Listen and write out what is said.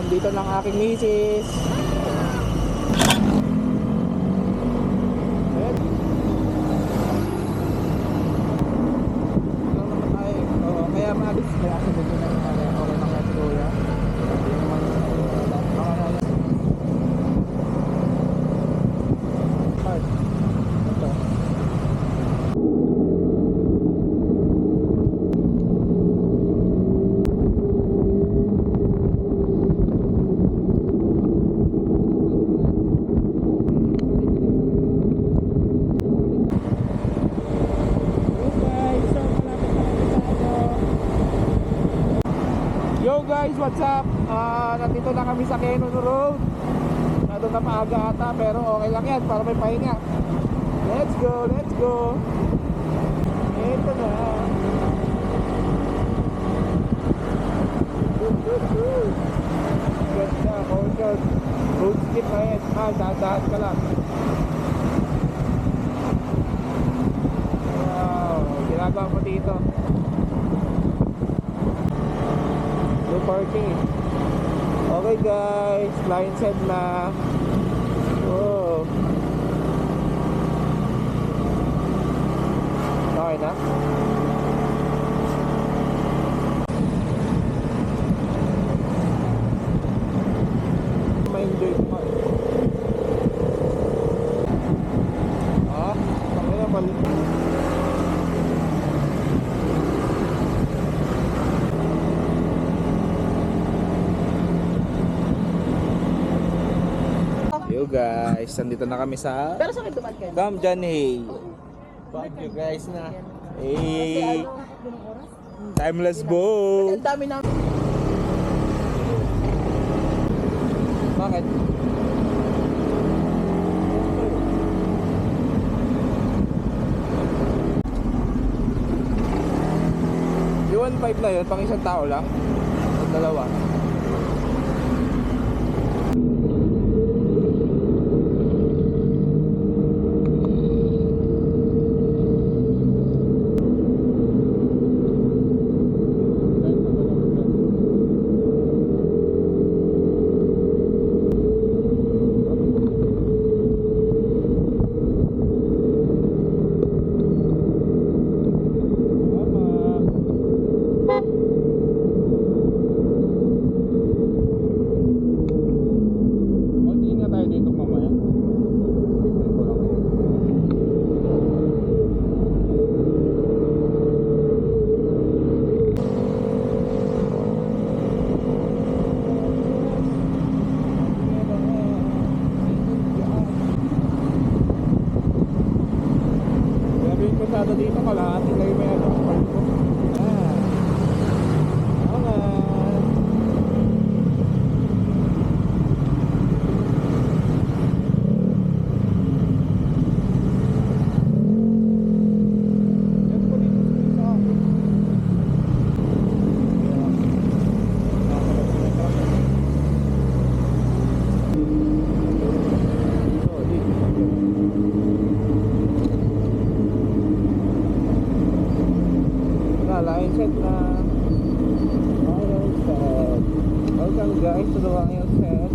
Dito ng aking misis. Ayan. Lang naman tayo. Oo, kaya maalis. Kaya ako dito na naman. Okay lang yan si Kuya. Hindi naman baka na yan. Park. Ito. Yo guys, what's up? Nandito na kami sa Quezon Road. Nandun na maaga ata, pero okay lang yan para may pahinga. Let's go, let's go. Ito na. Ganda, caution. Road skip ahead. Dahan-dahan ka lang. Wow, ginagawa mo dito. No parking. Okay guys, line set na. Oh. Okay na. Ma-enjoy mo. Okay na pala. Yo guys, nandito na kami sa Pero saan dumaan kayo? Camp Janhay. Baguio guys na. Hey, timeless boat. Ang dami na. Bakit? Yung 1.5 na yun, pang isang tao lang? O dalawa? Dito kalahati lang yung may ano park ko. Angat. Yan po dito sa akin. Line set na. Line set. Welcome guys to the line set.